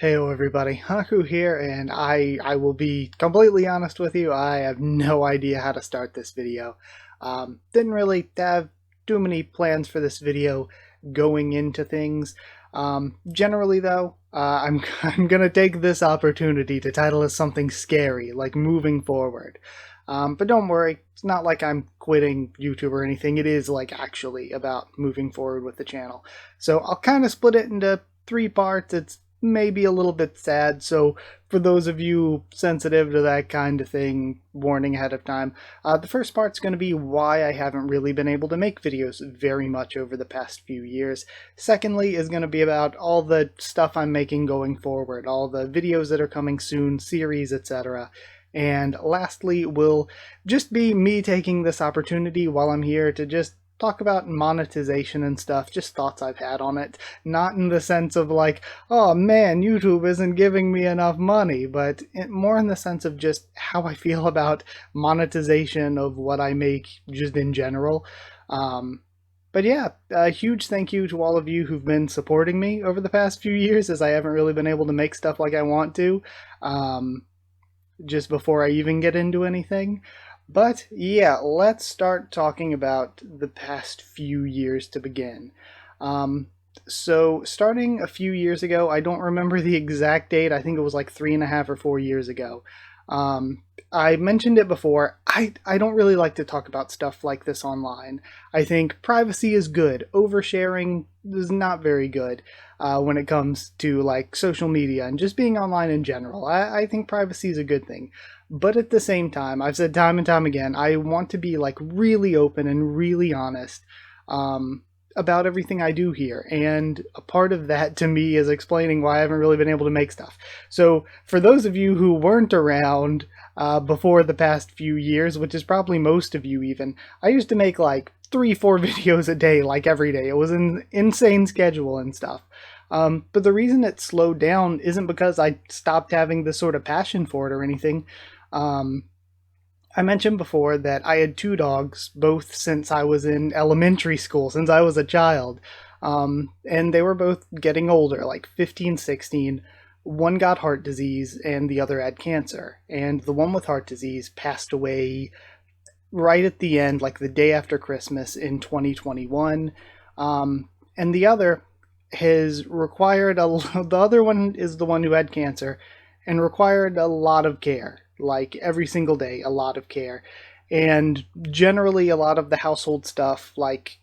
Heyo everybody, Haku here, and I will be completely honest with you, I have no idea how to start this video. Didn't really have too many plans for this video going into things. Generally though, I'm gonna take this opportunity to title it something scary, like moving forward. But don't worry, it's not like I'm quitting YouTube or anything, it is like actually about moving forward with the channel. So I'll kind of split it into three parts. It's maybe a little bit sad, so for those of you sensitive to that kind of thing, warning ahead of time. The first part's going to be why I haven't really been able to make videos very much over the past few years. Secondly is going to be about all the stuff I'm making going forward, all the videos that are coming soon, series, etc. And lastly will just be me taking this opportunity while I'm here to just talk about monetization and stuff, just thoughts I've had on it. Not in the sense of like, oh man, YouTube isn't giving me enough money, but more in the sense of just how I feel about monetization of what I make just in general. But yeah, a huge thank you to all of you who've been supporting me over the past few years, as I haven't really been able to make stuff like I want to, just before I even get into anything. But yeah, let's start talking about the past few years to begin. So starting a few years ago, I don't remember the exact date, I think it was like 3.5 or 4 years ago. I mentioned it before, I don't really like to talk about stuff like this online. I think privacy is good, oversharing is not very good when it comes to like social media and just being online in general. I think privacy is a good thing. But at the same time, I've said time and time again, I want to be like really open and really honest about everything I do here. And a part of that to me is explaining why I haven't really been able to make stuff. So for those of you who weren't around before the past few years, which is probably most of you even, I used to make like 3-4 videos a day, like every day. It was an insane schedule and stuff. But the reason it slowed down isn't because I stopped having this sort of passion for it or anything. I mentioned before that I had 2 dogs, both since I was in elementary school, since I was a child. And they were both getting older, like 15, 16. One got heart disease and the other had cancer. And the one with heart disease passed away right at the end, like the day after Christmas in 2021. And the other has required the other one is the one who had cancer and required a lot of care, like every single day, a lot of care. And generally a lot of the household stuff, like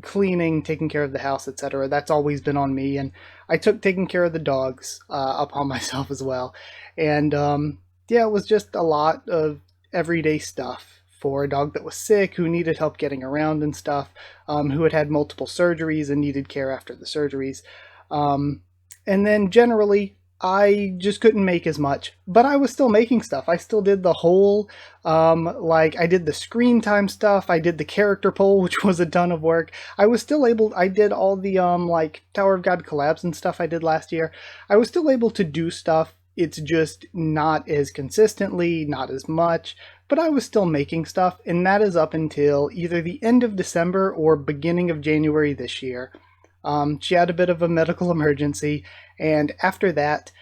cleaning, taking care of the house, etc., that's always been on me. And I took taking care of the dogs upon myself as well. And yeah, it was just a lot of everyday stuff for a dog that was sick, who needed help getting around and stuff, who had had multiple surgeries and needed care after the surgeries. And then generally, I just couldn't make as much, but I was still making stuff. I still did the whole, like, I did the screen time stuff, I did the character poll, which was a ton of work. I was still able, I did all the, like, Tower of God collabs and stuff I did last year. I was still able to do stuff. It's just not as consistently, not as much, but I was still making stuff, and that is up until either the end of December or beginning of January this year. She had a bit of a medical emergency, and after that,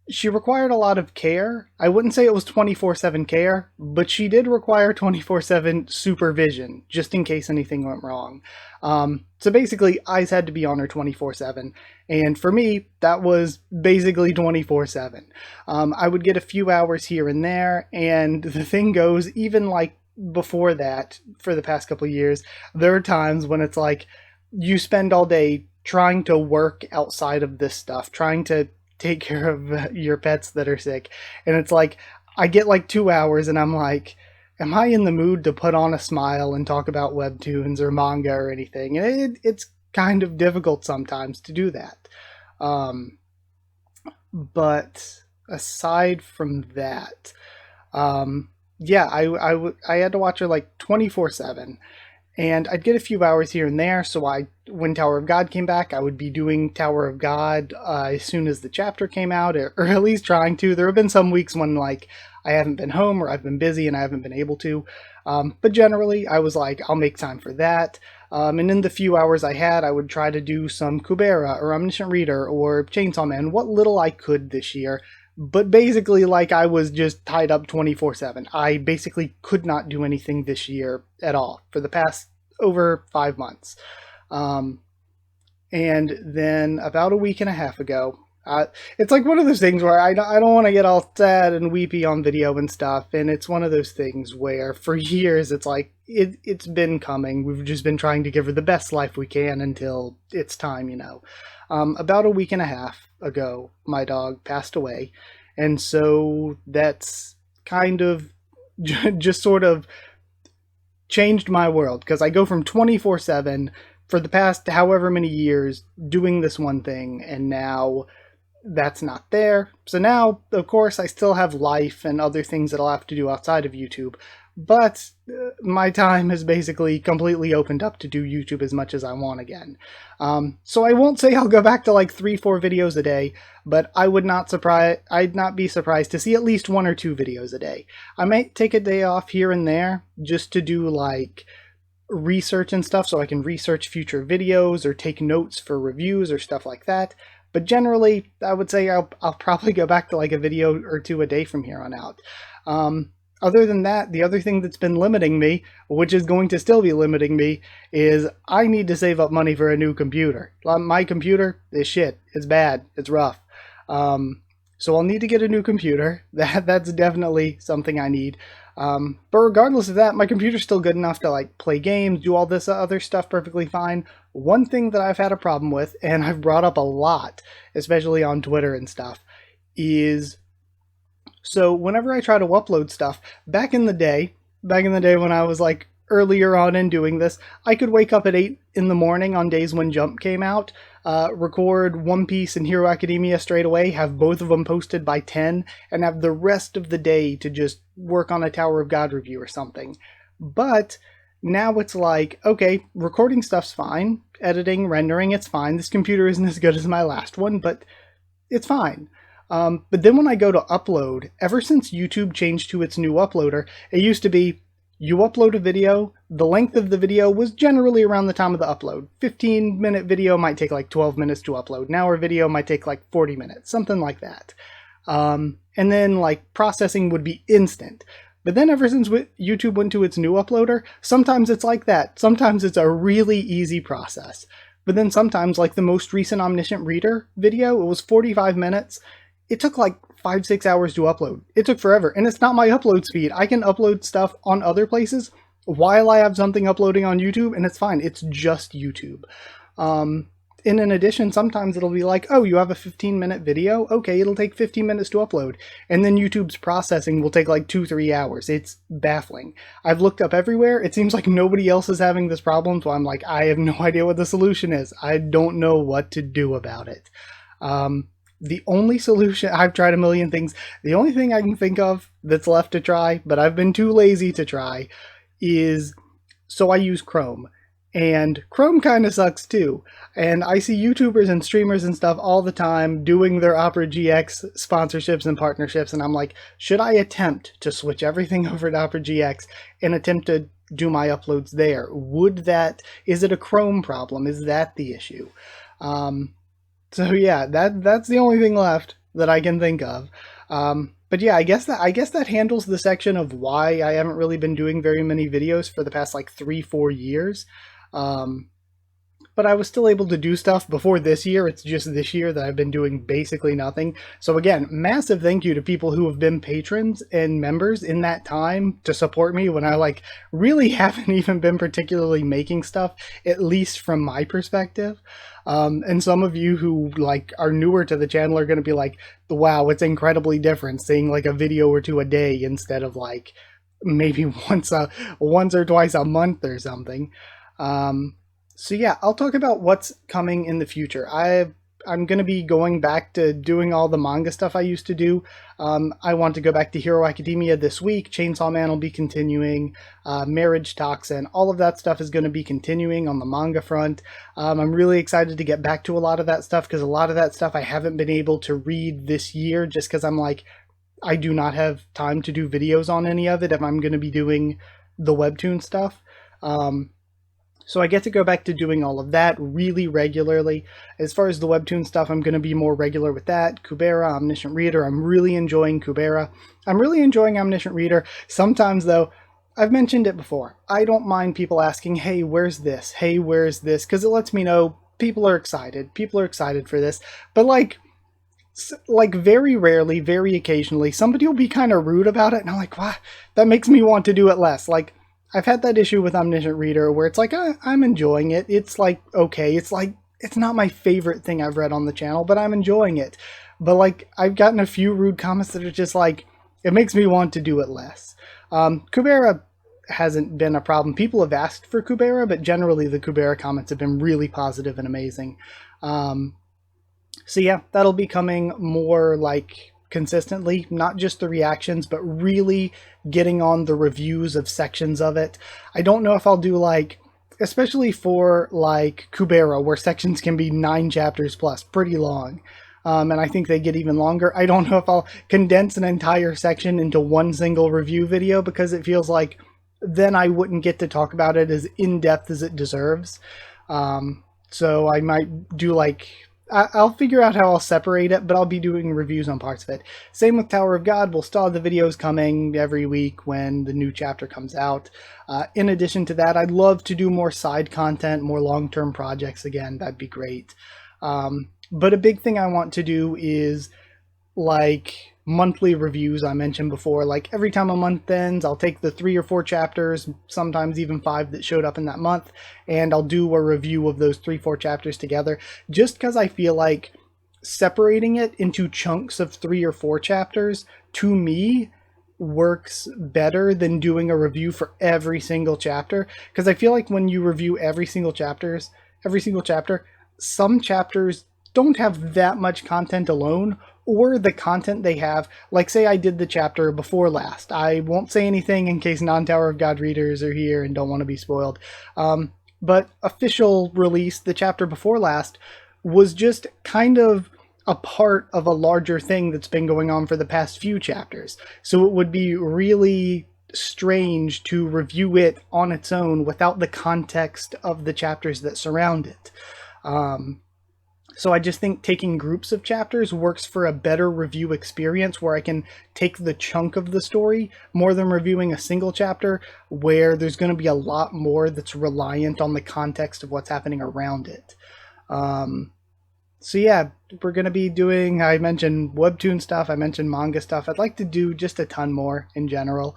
she required a lot of care. I wouldn't say it was 24/7 care, but she did require 24/7 supervision, just in case anything went wrong. So basically, eyes had to be on her 24/7, and for me, that was basically 24/7. I would get a few hours here and there, and the thing goes, even like before that, for the past couple of years, there are times when it's like, you spend all day trying to work outside of this stuff, trying to take care of your pets that are sick. And it's like, I get like 2 hours and I'm like, am I in the mood to put on a smile and talk about webtoons or manga or anything? And it's kind of difficult sometimes to do that. But aside from that, yeah, I had to watch her like 24/7. and I'd get a few hours here and there. So when Tower of God came back, I would be doing Tower of God as soon as the chapter came out, or at least trying to. There have been some weeks when like I haven't been home or I've been busy and I haven't been able to. But generally, I was like, I'll make time for that. And in the few hours I had, I would try to do some Kubera or Omniscient Reader or Chainsaw Man, what little I could this year. But basically, like, I was just tied up 24/7. I basically could not do anything this year at all for the past over 5 months. Um, and then about a week and a half ago, it's like one of those things where I don't want to get all sad and weepy on video and stuff. And it's one of those things where for years it's like it's been coming. We've just been trying to give her the best life we can until it's time, you know. About a week and a half ago, my dog passed away. And so that's kind of just sort of changed my world, because I go from 24/7 for the past however many years doing this one thing, and now that's not there. So now, of course, I still have life and other things that I'll have to do outside of YouTube, but my time has basically completely opened up to do YouTube as much as I want again. So I won't say I'll go back to like 3-4 videos a day, but I'd not be surprised to see at least 1 or 2 videos a day. I might take a day off here and there just to do like research and stuff, so I can research future videos or take notes for reviews or stuff like that. But generally, I would say I'll probably go back to like a video or 2 a day from here on out. Other than that, the other thing that's been limiting me, which is going to still be limiting me, is I need to save up money for a new computer. My computer is shit. It's bad. It's rough. So I'll need to get a new computer. That's definitely something I need. But regardless of that, my computer's still good enough to like play games, do all this other stuff perfectly fine. One thing that I've had a problem with, and I've brought up a lot, especially on Twitter and stuff, is so whenever I try to upload stuff, back in the day when I was like earlier on in doing this, I could wake up at 8 in the morning on days when Jump came out, record One Piece and Hero Academia straight away, have both of them posted by 10, and have the rest of the day to just work on a Tower of God review or something. But now it's like, okay, recording stuff's fine, editing, rendering, it's fine. This computer isn't as good as my last one, but it's fine. But then when I go to upload, ever since YouTube changed to its new uploader, it used to be, you upload a video, the length of the video was generally around the time of the upload. 15-minute video might take like 12 minutes to upload. An hour video might take like 40 minutes, something like that. And then like processing would be instant. But then ever since YouTube went to its new uploader, sometimes it's like that. Sometimes it's a really easy process. But then sometimes, like the most recent Omniscient Reader video, it was 45 minutes. It took like 5-6 hours to upload. It took forever, and it's not my upload speed. I can upload stuff on other places while I have something uploading on YouTube, and it's fine. It's just YouTube. And in addition, sometimes it'll be like, oh, you have a 15-minute video? Okay, it'll take 15 minutes to upload. And then YouTube's processing will take like 2-3 hours. It's baffling. I've looked up everywhere. It seems like nobody else is having this problem, so I'm like, I have no idea what the solution is. I don't know what to do about it. The only solution, I've tried a million things, the only thing I can think of that's left to try, but I've been too lazy to try, is, so I use Chrome. And Chrome kind of sucks too. And I see YouTubers and streamers and stuff all the time doing their Opera GX sponsorships and partnerships, and I'm like, should I attempt to switch everything over to Opera GX and attempt to do my uploads there? Is it a Chrome problem? Is that the issue? So yeah, that's the only thing left that I can think of. But yeah, I guess that handles the section of why I haven't really been doing very many videos for the past like 3-4 years. But I was still able to do stuff before this year. It's just this year that I've been doing basically nothing. So again, massive thank you to people who have been patrons and members in that time to support me when I like really haven't even been particularly making stuff, at least from my perspective. And some of you who like are newer to the channel are going to be like, wow, it's incredibly different seeing like a video or 2 a day instead of like maybe once or twice a month or something. So yeah, I'll talk about what's coming in the future. I'm going to be going back to doing all the manga stuff I used to do. I want to go back to Hero Academia this week. Chainsaw Man will be continuing. Marriage Toxin, all of that stuff is going to be continuing on the manga front. I'm really excited to get back to a lot of that stuff because a lot of that stuff I haven't been able to read this year just because I'm like, I do not have time to do videos on any of it if I'm going to be doing the webtoon stuff. So I get to go back to doing all of that really regularly. As far as the webtoon stuff, I'm going to be more regular with that. Kubera, Omniscient Reader, I'm really enjoying Kubera. I'm really enjoying Omniscient Reader. Sometimes, though, I've mentioned it before. I don't mind people asking, hey, where's this? Hey, where's this? Because it lets me know people are excited. People are excited for this. But like very rarely, very occasionally, somebody will be kind of rude about it. And I'm like, wow, that makes me want to do it less. Like, I've had that issue with Omniscient Reader where it's like, I'm enjoying it. It's like, okay. It's like, it's not my favorite thing I've read on the channel, but I'm enjoying it. But like, I've gotten a few rude comments that are just like, it makes me want to do it less. Kubera hasn't been a problem. People have asked for Kubera, but generally the Kubera comments have been really positive and amazing. So yeah, that'll be coming more like consistently, not just the reactions, but really getting on the reviews of sections of it. I don't know if I'll do like, especially for like Kubera, where sections can be 9 chapters plus, pretty long. And I think they get even longer. I don't know if I'll condense an entire section into one single review video because it feels like then I wouldn't get to talk about it as in-depth as it deserves. So I might do like, I'll figure out how I'll separate it, but I'll be doing reviews on parts of it. Same with Tower of God. We'll still have the videos coming every week when the new chapter comes out. In addition to that, I'd love to do more side content, more long-term projects again. That'd be great. But a big thing I want to do is like monthly reviews I mentioned before. Like every time a month ends, I'll take the 3 or 4 chapters, sometimes even 5 that showed up in that month, and I'll do a review of those 3-4 chapters together, just because I feel like separating it into chunks of 3 or 4 chapters to me works better than doing a review for every single chapter, because I feel like when you review every single chapter, some chapters don't have that much content alone, or the content they have, like say I did the chapter before last. I won't say anything in case non-Tower of God readers are here and don't want to be spoiled. But official release, the chapter before last, was just kind of a part of a larger thing that's been going on for the past few chapters. So it would be really strange to review it on its own without the context of the chapters that surround it. So I just think taking groups of chapters works for a better review experience where I can take the chunk of the story more than reviewing a single chapter where there's going to be a lot more that's reliant on the context of what's happening around it. So yeah, we're going to be doing, I mentioned webtoon stuff, I mentioned manga stuff. I'd like to do just a ton more in general.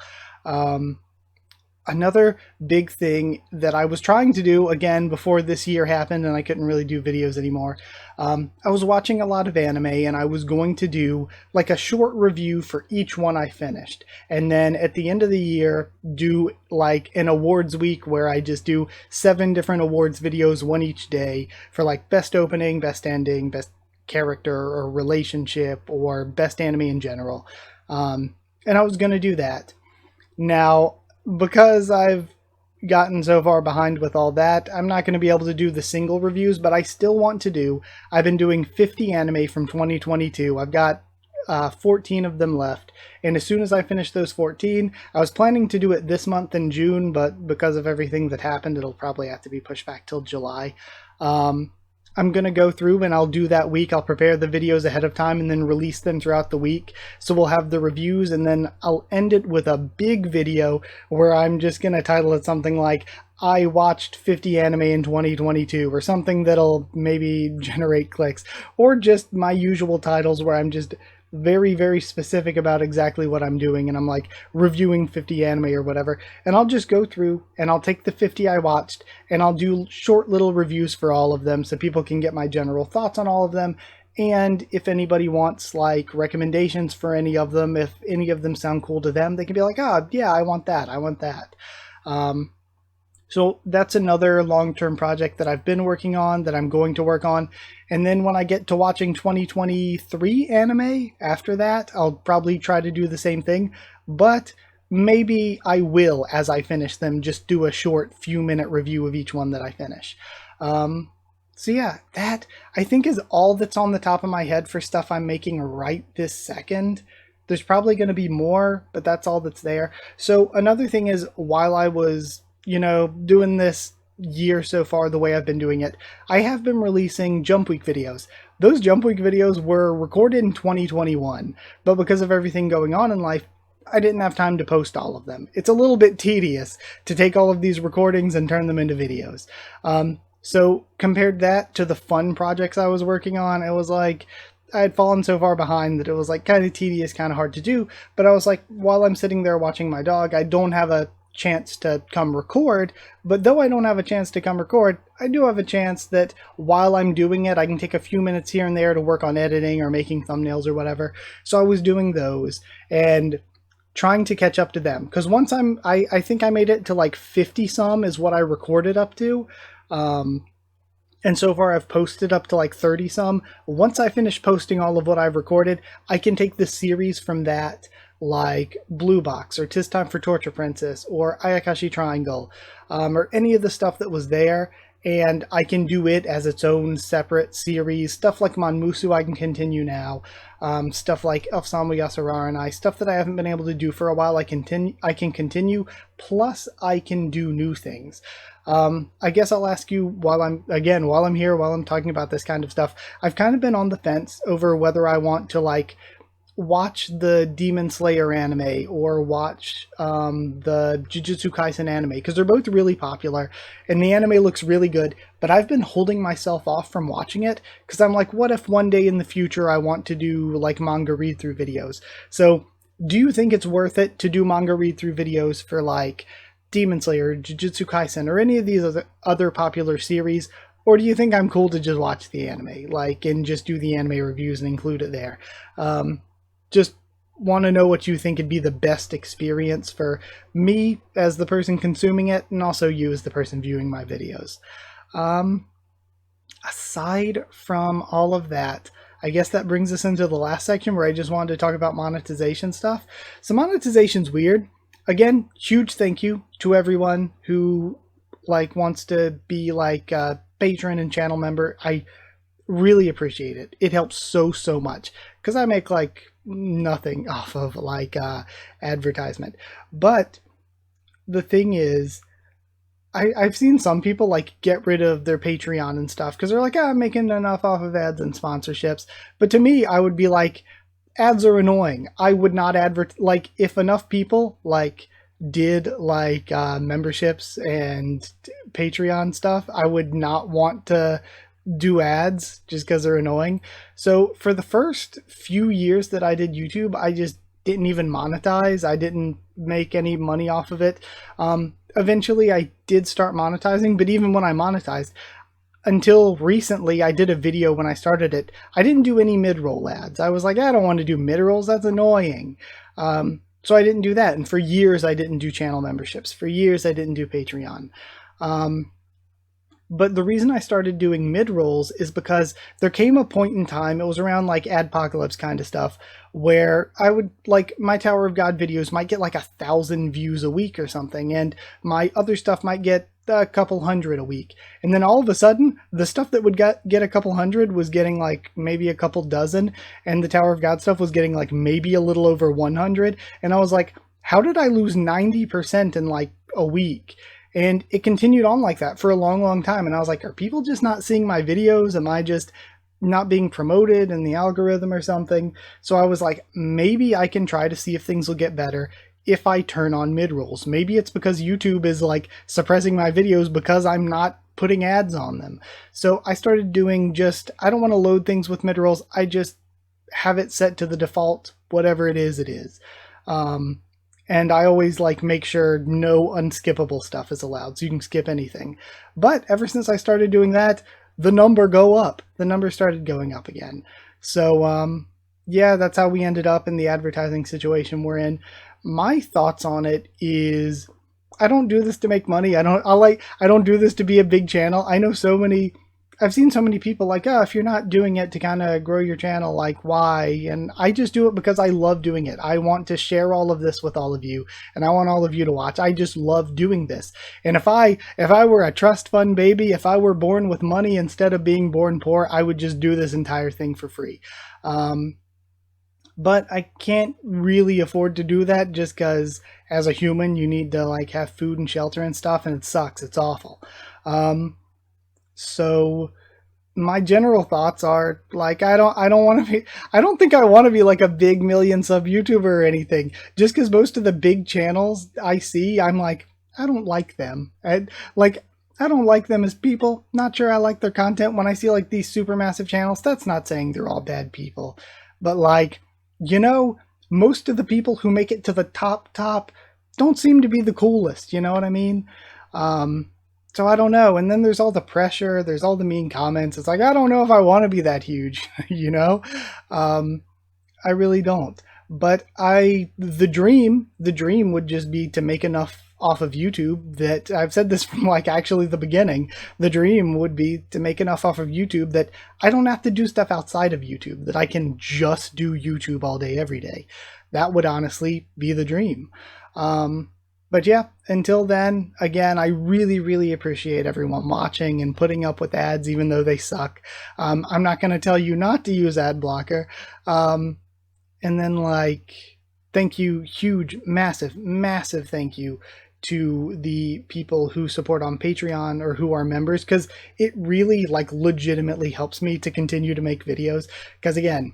Another big thing that I was trying to do again before this year happened and I couldn't really do videos anymore. I was watching a lot of anime and I was going to do like a short review for each one I finished. And then at the end of the year, do like an awards week where I just do 7 different awards videos, one each day for like best opening, best ending, best character or relationship or best anime in general. And I was going to do that. Now, because I've gotten so far behind with all that, I'm not going to be able to do the single reviews, but I still want to do. I've been doing 50 anime from 2022. I've got 14 of them left, and as soon as I finish those 14, I was planning to do it this month in June, but because of everything that happened, it'll probably have to be pushed back till July. I'm going to go through and I'll do that week. I'll prepare the videos ahead of time and then release them throughout the week. So we'll have the reviews and then I'll end it with a big video where I'm just going to title it something like, I watched 50 anime in 2022 or something that'll maybe generate clicks, or just my usual titles where I'm just very, very specific about exactly what I'm doing and I'm like reviewing 50 anime or whatever, and I'll just go through and I'll take the 50 I watched and I'll do short little reviews for all of them so people can get my general thoughts on all of them. And if anybody wants like recommendations for any of them, if any of them sound cool to them, they can be like, oh yeah, I want that, I want that. So that's another long-term project that I've been working on, that I'm going to work on. And then when I get to watching 2023 anime after that, I'll probably try to do the same thing. But maybe I will, as I finish them, just do a short few-minute review of each one that I finish. Um, so yeah, that I think is all that's on the top of my head for stuff I'm making right this second. There's probably going to be more, but that's all that's there. So another thing is, while I was, doing this year so far the way I've been doing it, I have been releasing Jump Week videos. Those Jump Week videos were recorded in 2021, but because of everything going on in life, I didn't have time to post all of them. It's a little bit tedious to take all of these recordings and turn them into videos. So compared that to the fun projects I was working on, it was like I had fallen so far behind that it was like kind of tedious, kind of hard to do. But I was like, while I'm sitting there watching my dog, I don't have a chance to come record. But though I don't have a chance to come record, I do have a chance that while I'm doing it, I can take a few minutes here and there to work on editing or making thumbnails or whatever. So I was doing those and trying to catch up to them. Because once I think I made it to like 50 some is what I recorded up to. And so far I've posted up to like 30 some. Once I finish posting all of what I've recorded, I can take the series from that, like Blue Box or 'Tis Time for Torture Princess or Ayakashi Triangle, or any of the stuff that was there, and I can do it as its own separate series. Stuff like Monmusu I can continue now. Stuff like Elfsamu Yasuraranai, stuff that I haven't been able to do for a while, I can continue, plus I can do new things. I guess I'll ask you while I'm here, while I'm talking about this kind of stuff, I've kind of been on the fence over whether I want to like watch the Demon Slayer anime or watch the Jujutsu Kaisen anime, because they're both really popular and the anime looks really good, but I've been holding myself off from watching it because I'm like, what if one day in the future I want to do like manga read through videos? So do you think it's worth it to do manga read through videos for like Demon Slayer, Jujutsu Kaisen, or any of these other popular series? Or do you think I'm cool to just watch the anime, like, and just do the anime reviews and include it there? Just want to know what you think would be the best experience for me as the person consuming it, and also you as the person viewing my videos. Aside from all of that, I guess that brings us into the last section where I just wanted to talk about monetization stuff. So monetization's weird. Again, huge thank you to everyone who like wants to be like a patron and channel member. I really appreciate it. It helps so much because I make like nothing off of like advertisement. But the thing is, I've seen some people like get rid of their Patreon and stuff because they're like, I'm making enough off of ads and sponsorships. But to me, I would be like, ads are annoying. I would not like if enough people like did like memberships and Patreon stuff, I would not want to do ads just because they're annoying. So for the first few years that I did YouTube, I just didn't even monetize. I didn't make any money off of it. Eventually I did start monetizing, but even when I monetized, until recently, I did a video when I started it, I didn't do any mid-roll ads. I was like, I don't want to do mid-rolls, that's annoying. So I didn't do that. And for years, I didn't do channel memberships. For years, I didn't do Patreon. But the reason I started doing mid-rolls is because there came a point in time, it was around like Adpocalypse kind of stuff, where I would, like, my Tower of God videos might get like 1,000 views a week or something, and my other stuff might get a couple hundred a week. And then all of a sudden, the stuff that would get a couple hundred was getting like maybe a couple dozen, and the Tower of God stuff was getting like maybe a little over 100. And I was like, how did I lose 90% in like a week? And it continued on like that for a long time. And I was like, are people just not seeing my videos? Am I just not being promoted in the algorithm or something? So I was like, maybe I can try to see if things will get better if I turn on mid-rolls. Maybe it's because YouTube is like suppressing my videos because I'm not putting ads on them. So I started doing just, I don't want to load things with mid-rolls. I just have it set to the default, whatever it is, it is. And I always like make sure no unskippable stuff is allowed, so you can skip anything. But ever since I started doing that, the number started going up again. So yeah, that's how we ended up in the advertising situation we're in. My thoughts on it is, I don't do this to make money. I don't do this to be a big channel. I know so many I've seen so many people like, oh, if you're not doing it to kind of grow your channel, like why? And I just do it because I love doing it. I want to share all of this with all of you, and I want all of you to watch. I just love doing this. And if I were a trust fund baby, if I were born with money instead of being born poor, I would just do this entire thing for free. But I can't really afford to do that just because as a human you need to like have food and shelter and stuff, and it sucks. It's awful. So my general thoughts are like I don't want to be I don't think I want to be like a big million sub YouTuber or anything. Just because most of the big channels I see, I'm like I don't like them. I don't like them as people. Not sure I like their content. When I see like these super massive channels, that's not saying they're all bad people, but like you know, most of the people who make it to the top don't seem to be the coolest. You know what I mean? So I don't know. And then there's all the pressure. There's all the mean comments. It's like, I don't know if I want to be that huge, you know? I really don't. But the dream would just be to make enough off of YouTube that I've said this from like actually the beginning. The dream would be to make enough off of YouTube that I don't have to do stuff outside of YouTube, that I can just do YouTube all day, every day. That would honestly be the dream. But yeah, until then, again, I really, really appreciate everyone watching and putting up with ads, even though they suck. I'm not going to tell you not to use ad blocker. And then like, thank you, huge, massive, massive thank you to the people who support on Patreon or who are members, because it really like legitimately helps me to continue to make videos. Because again,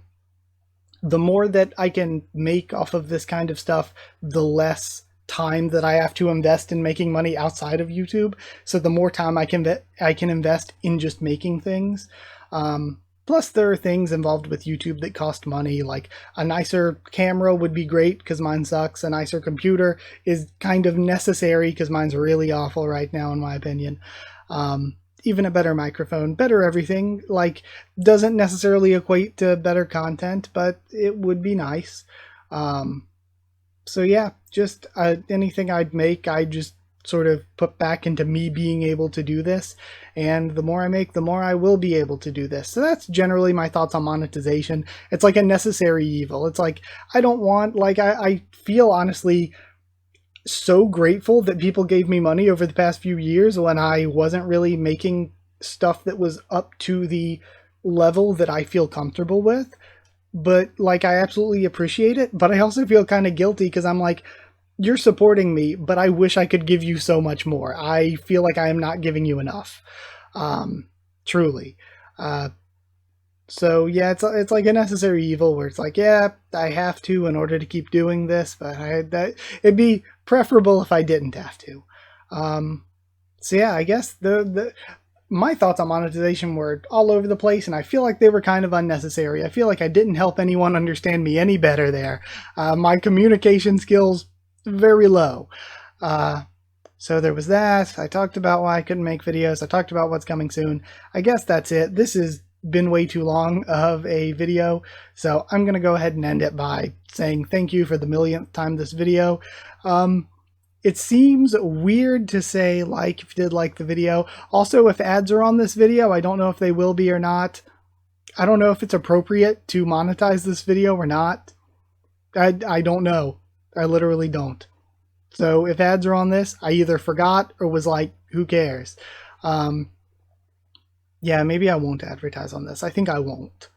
the more that I can make off of this kind of stuff, the less time that I have to invest in making money outside of YouTube. So the more time I can invest in just making things. Plus there are things involved with YouTube that cost money, like a nicer camera would be great because mine sucks. A nicer computer is kind of necessary because mine's really awful right now, in my opinion. Even a better microphone, better everything, like doesn't necessarily equate to better content, but it would be nice. So yeah, just anything I'd make, I just sort of put back into me being able to do this. And the more I make, the more I will be able to do this. So that's generally my thoughts on monetization. It's like a necessary evil. It's like, I don't want, like, I feel honestly so grateful that people gave me money over the past few years when I wasn't really making stuff that was up to the level that I feel comfortable with. But like, I absolutely appreciate it, but I also feel kind of guilty because I'm like, you're supporting me, but I wish I could give you so much more. I feel like I am not giving you enough. Truly. So yeah, it's like a necessary evil where it's like, yeah, I have to in order to keep doing this, but it'd be preferable if I didn't have to. So yeah, I guess my thoughts on monetization were all over the place, and I feel like they were kind of unnecessary. I feel like I didn't help anyone understand me any better there. My communication skills, very low. So there was that. I talked about why I couldn't make videos. I talked about what's coming soon. I guess that's it. This has been way too long of a video, so I'm going to go ahead and end it by saying thank you for the millionth time this video. It seems weird to say like if you did like the video. Also, if ads are on this video, I don't know if they will be or not. I don't know if it's appropriate to monetize this video or not. I don't know. I literally don't. So if ads are on this, I either forgot or was like, who cares? Yeah, maybe I won't advertise on this. I think I won't.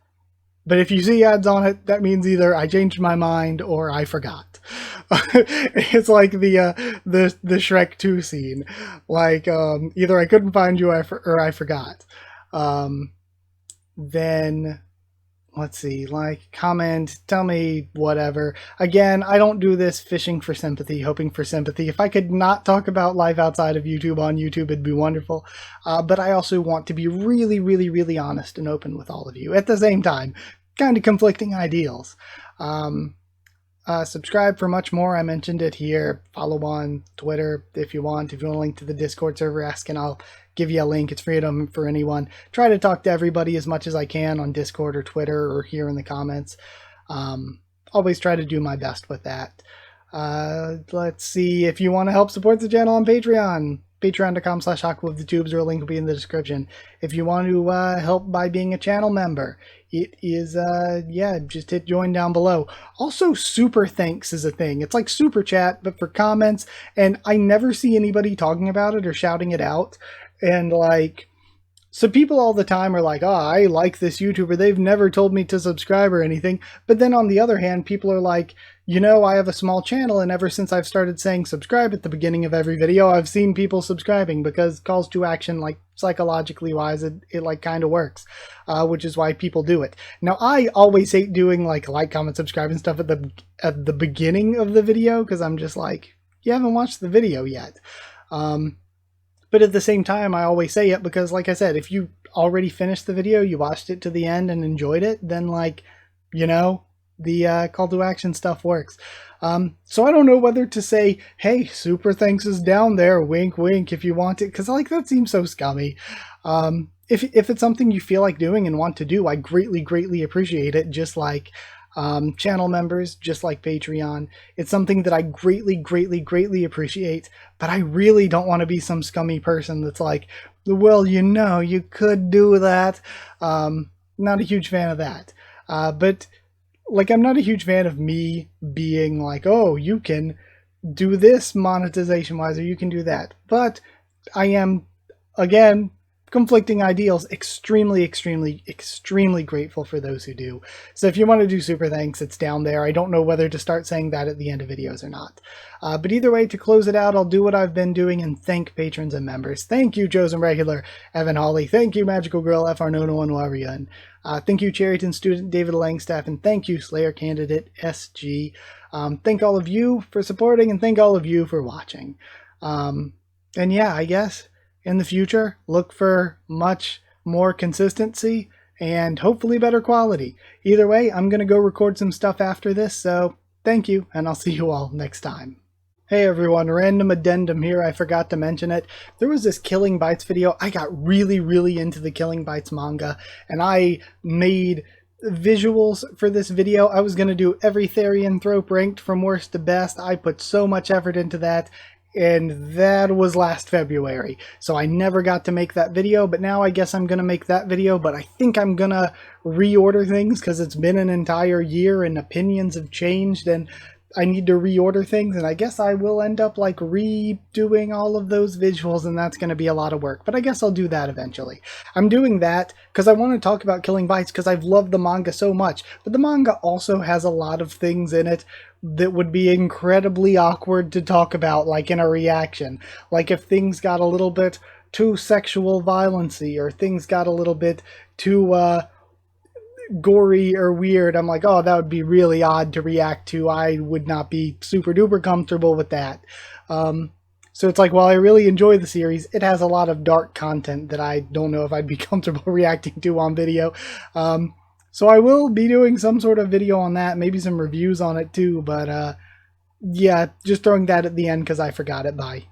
But if you see ads on it, that means either I changed my mind or I forgot. It's like the Shrek 2 scene. Like, either I couldn't find you or I forgot. Then, let's see, like, comment, tell me whatever. Again, I don't do this fishing for sympathy, hoping for sympathy. If I could not talk about life outside of YouTube on YouTube, it'd be wonderful. But I also want to be really, really, really honest and open with all of you. At the same time, kind of conflicting ideals. Subscribe for much more. I mentioned it here. Follow on Twitter if you want. If you want a link to the Discord server, ask and I'll give you a link. It's freedom for anyone. Try to talk to everybody as much as I can on Discord or Twitter or here in the comments. Always try to do my best with that. Let's see, if you want to help support the channel on Patreon, patreon.com/Haku of the Tubes, or a link will be in the description. If you want to help by being a channel member, it is, yeah, just hit join down below. Also, super thanks is a thing. It's like super chat, but for comments, and I never see anybody talking about it or shouting it out. And like, so people all the time are like, oh, I like this YouTuber. They've never told me to subscribe or anything. But then on the other hand, people are like, you know, I have a small channel, and ever since I've started saying subscribe at the beginning of every video, I've seen people subscribing because calls to action, like psychologically wise, it like kind of works, which is why people do it. Now, I always hate doing like, comment, subscribe and stuff at the beginning of the video, because I'm just like, you haven't watched the video yet. But at the same time, I always say it because, like I said, if you already finished the video, you watched it to the end and enjoyed it, then, like, you know, the call to action stuff works. So I don't know whether to say, hey, super thanks is down there, wink, wink, if you want it, because, like, that seems so scummy. If it's something you feel like doing and want to do, I greatly, greatly appreciate it, just like channel members, just like Patreon. It's something that I greatly, greatly, greatly appreciate, but I really don't want to be some scummy person that's like, well, you know, you could do that. Not a huge fan of that. But like, I'm not a huge fan of me being like, oh, you can do this monetization wise, or you can do that. But I am, again, conflicting ideals, extremely, extremely, extremely grateful for those who do. So if you want to do super thanks, it's down there. I don't know whether to start saying that at the end of videos or not. But either way, to close it out, I'll do what I've been doing and thank patrons and members. Thank you, Chosen Regular Evan Hawley. Thank you, Magical Girl FR Nono and Warian. Thank you, Cherryton Student David Langstaff, and thank you, Slayer Candidate SG. Thank all of you for supporting, and thank all of you for watching. And yeah, I guess in the future, look for much more consistency and hopefully better quality. Either way, I'm going to go record some stuff after this, so thank you, and I'll see you all next time. Hey everyone, random addendum here, I forgot to mention it. There was this Killing Bites video. I got really, really into the Killing Bites manga, and I made visuals for this video. I was going to do every Therianthrope ranked from worst to best. I put so much effort into that, and that was last February, so I never got to make that video, but now I guess I'm gonna make that video. But I think I'm gonna reorder things because it's been an entire year and opinions have changed, and I need to reorder things, and I guess I will end up like redoing all of those visuals, and that's going to be a lot of work, but I guess I'll do that eventually. I'm doing that because I want to talk about Killing Bites because I've loved the manga so much, but the manga also has a lot of things in it that would be incredibly awkward to talk about, like in a reaction. Like if things got a little bit too sexual violency, or things got a little bit too gory or weird, I'm like, oh, that would be really odd to react to. I would not be super duper comfortable with that. So it's like, while I really enjoy the series, it has a lot of dark content that I don't know if I'd be comfortable reacting to on video. So I will be doing some sort of video on that, maybe some reviews on it too, but yeah, just throwing that at the end because I forgot it. Bye.